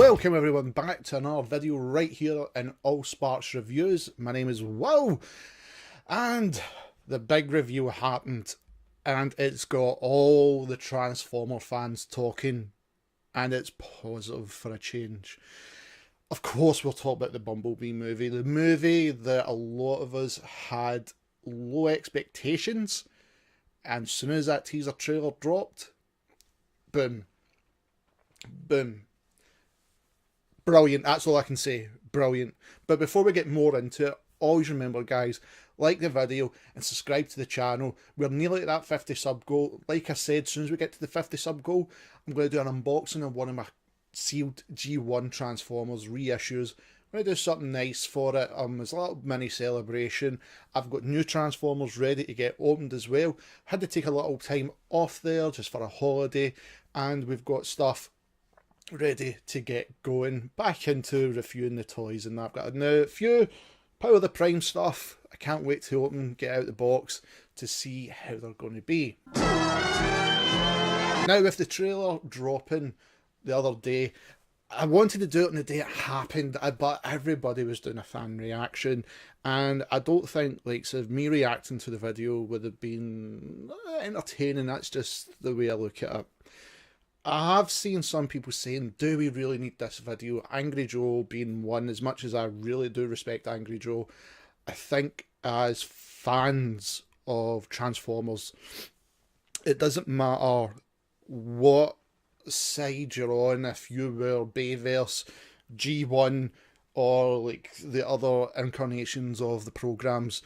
Welcome everyone back to another video right here in Allspark Reviews. My name is Will, and the big review happened, and it's got all the Transformer fans talking, and it's positive for a change. Of course we'll talk about the Bumblebee movie, the movie that a lot of us had low expectations, and as soon as that teaser trailer dropped, boom, boom. Brilliant, that's all I can say. Brilliant. But before we get more into it, always remember, guys, like the video and subscribe to the channel. We're nearly at that 50 sub goal. Like I said, as soon as we get to the 50 sub goal, I'm going to do an unboxing of one of my sealed G1 Transformers reissues. I'm going to do something nice for it. It's a little mini celebration. I've got new Transformers ready to get opened as well. Had to take a little time off there just for a holiday, and we've got stuff ready to get going back into reviewing the toys, and I've got now a few Power of the Prime stuff I can't wait to open, get out the box to see how they're going to be. Now, with the trailer dropping the other day, I wanted to do it on the day it happened, but everybody was doing a fan reaction, and I don't think so me reacting to the video would have been entertaining. That's just the way I look at it. I have seen some people saying, do we really need this video? Angry Joe being one. As much as I really do respect Angry Joe, I think as fans of Transformers, it doesn't matter what side you're on, if you were Bayverse, G1, or like the other incarnations of the programs.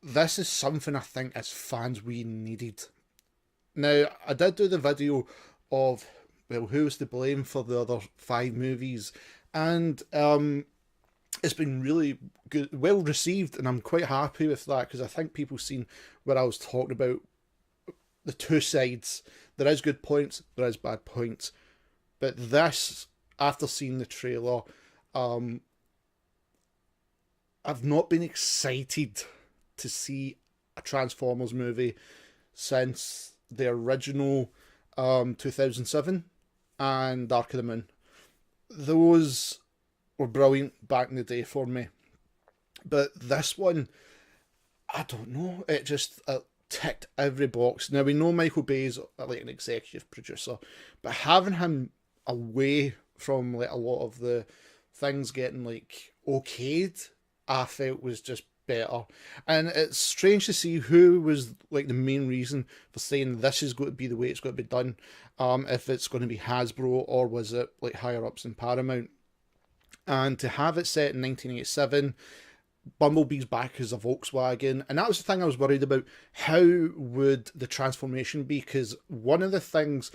This is something I think as fans we needed. Now, I did do the video of, well, who's to blame for the other 5 movies, and it's been really good, well received, and I'm quite happy with that, because I think people seen what I was talking about, the two sides. There is good points, there is bad points, but this, after seeing the trailer, I've not been excited to see a Transformers movie since the original 2007 and Dark of the Moon. Those were brilliant back in the day for me, but this one, I don't know, it just ticked every box. Now, we know Michael Bay's like an executive producer, but having him away from like a lot of the things getting like okayed, I felt was just better. And it's strange to see who was like the main reason for saying this is going to be the way it's going to be done, if it's going to be Hasbro or was it like higher ups in Paramount. And to have it set in 1987, Bumblebee's back as a Volkswagen, and that was the thing I was worried about. How would the transformation be? Because one of the things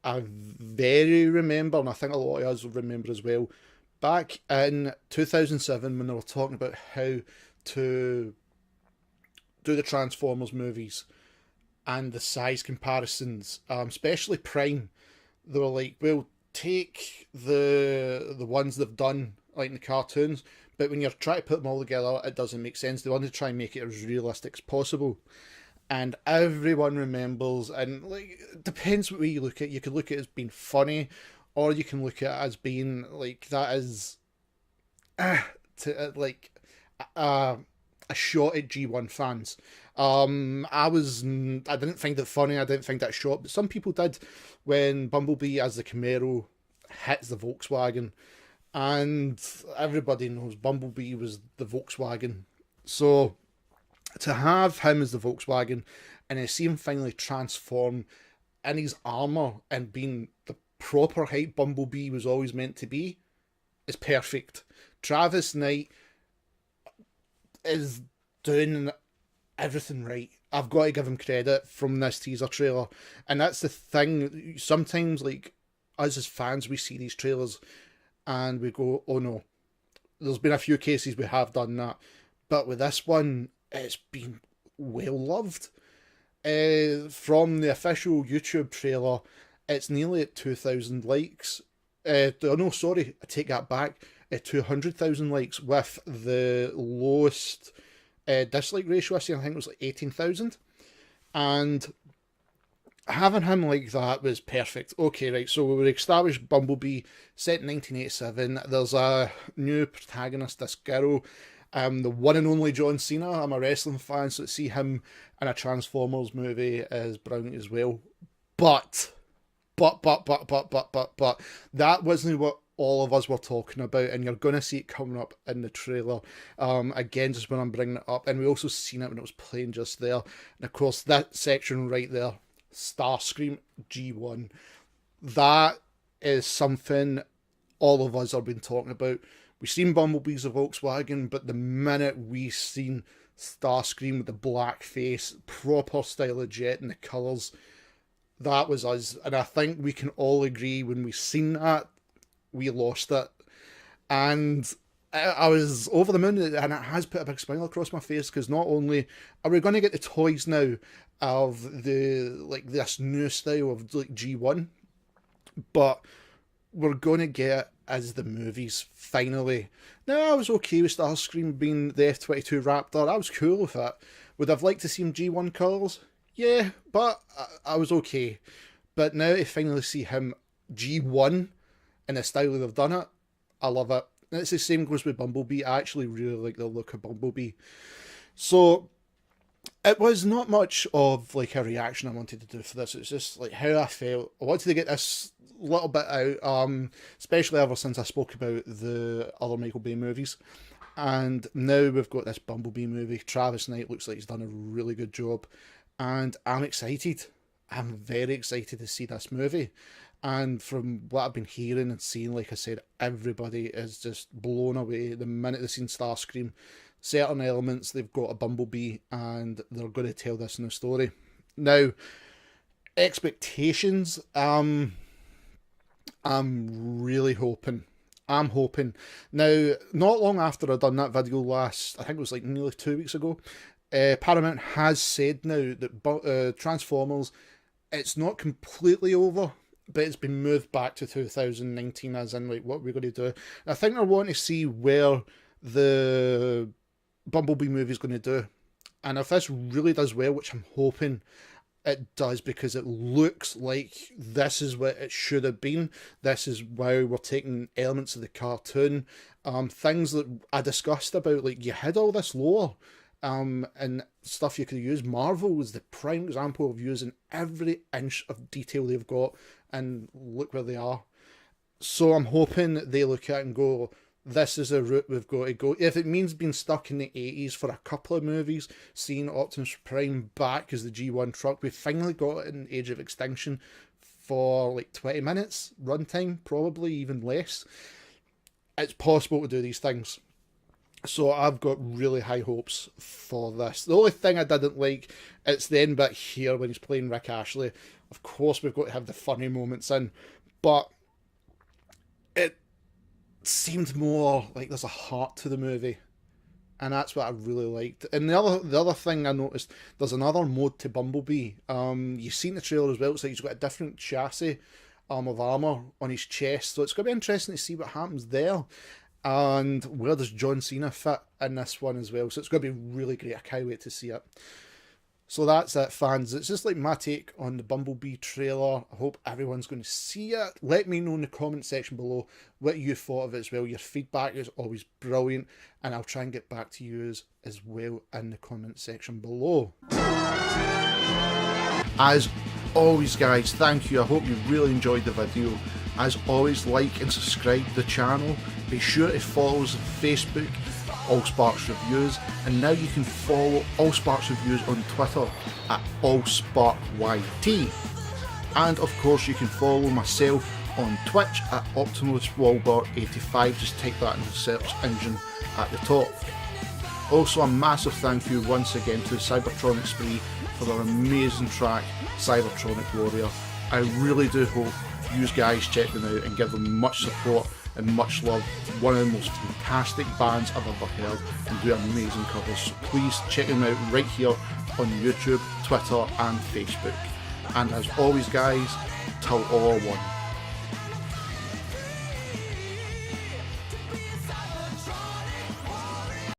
I very remember, and I think a lot of us will remember as well, back in 2007 when they were talking about how to do the Transformers movies and the size comparisons, especially Prime, they were like, well, take the ones they've done like in the cartoons, but when you're trying to put them all together, it doesn't make sense. They want to try and make it as realistic as possible, and everyone remembers. And like, it depends what way you look at it. You could look at it as being funny, or you can look at it as being like that is a shot at G1 fans. I didn't find it funny, I didn't find that shot, but some people did when Bumblebee as the Camaro hits the Volkswagen, and everybody knows Bumblebee was the Volkswagen. So to have him as the Volkswagen and then see him finally transform in his armour and being the proper height Bumblebee was always meant to be, is perfect. Travis Knight is doing everything right. I've got to give him credit from this teaser trailer. And that's the thing, sometimes like us as fans, we see these trailers and we go, oh no. There's been a few cases we have done that, but with this one, it's been well loved. From the official YouTube trailer, it's nearly at 2,000 likes. No, sorry, I take that back. 200,000 likes, with the lowest dislike ratio I think it was like 18,000. And having him like that was perfect. Okay, right, so we established Bumblebee, set in 1987. There's a new protagonist, this girl, the one and only John Cena. I'm a wrestling fan, so to see him in a Transformers movie is brilliant as well. But, that wasn't what all of us were talking about, and you're going to see it coming up in the trailer. Again, just when I'm bringing it up, and we also seen it when it was playing just there. And of course, that section right there, Starscream G1, that is something all of us have been talking about. We've seen Bumblebee's a Volkswagen, but the minute we seen Starscream with the black face, proper style of jet and the colours, that was us. And I think we can all agree when we seen that, we lost it. And I was over the moon, and it has put a big smile across my face, because not only are we going to get the toys now of this new style of like G1, but we're going to get as the movies finally. Now, I was okay with Starscream being the F-22 Raptor. I was cool with it. Would I've liked to see him G1 colours? Yeah, but I was okay. But now to finally see him G1 in the style they've done it, I love it. And it's the same goes with Bumblebee. I actually really like the look of Bumblebee. So it was not much of like a reaction I wanted to do for this. It's just like how I felt. I wanted to get this little bit out, especially ever since I spoke about the other Michael Bay movies. And now we've got this Bumblebee movie. Travis Knight looks like he's done a really good job. And I'm excited. I'm very excited to see this movie. And from what I've been hearing and seeing, like I said, everybody is just blown away the minute they've seen Starscream. Certain elements, they've got a Bumblebee, and they're going to tell this new story. Now, expectations, I'm really hoping. I'm hoping. Now, not long after I done that video last, I think it was like nearly 2 weeks ago, Paramount has said now that Transformers, it's not completely over, but it's been moved back to 2019, as in like what we're going to do. And I think they're wanting to see where the Bumblebee movie is going to do. And if this really does well, which I'm hoping it does, because it looks like this is what it should have been. This is why we're taking elements of the cartoon, things that I discussed about, like you had all this lore, and stuff you could use. Marvel was the prime example of using every inch of detail they've got, and look where they are. So I'm hoping they look at it and go, this is a route we've got to go. If it means being stuck in the 80s for a couple of movies, seeing Optimus Prime back as the G1 truck, we finally got it in Age of Extinction for like 20 minutes runtime, probably even less. It's possible to do these things. So I've got really high hopes for this. The only thing I didn't like, it's the end bit here when he's playing Rick Ashley. Of course, we've got to have the funny moments in, but it seemed more like there's a heart to the movie, and that's what I really liked. And the other thing I noticed, there's another mode to Bumblebee. You've seen the trailer as well. It's like he's got a different chassis of armor on his chest, so it's going to be interesting to see what happens there. And where does John Cena fit in this one as well? So it's going to be really great. I can't wait to see it. So that's it, fans. It's just like my take on the Bumblebee trailer. I hope everyone's going to see it. Let me know in the comment section below what you thought of it as well. Your feedback is always brilliant, and I'll try and get back to you as well in the comment section below. As always, guys, thank you. I hope you really enjoyed the video. As always, like and subscribe to the channel. Be sure to follow us on Facebook, Allspark Reviews, and now you can follow Allspark Reviews on Twitter at AllsparkYT. And of course, you can follow myself on Twitch at OptimusWalber85. Just type that in the search engine at the top. Also, a massive thank you once again to Cybertronic Spree for their amazing track, Cybertronic Warrior. I really do hope you guys check them out and give them much support and much love. One of the most fantastic bands I've ever heard, and do amazing covers. So please check them out right here on YouTube, Twitter and Facebook. And as always, guys, till all are one.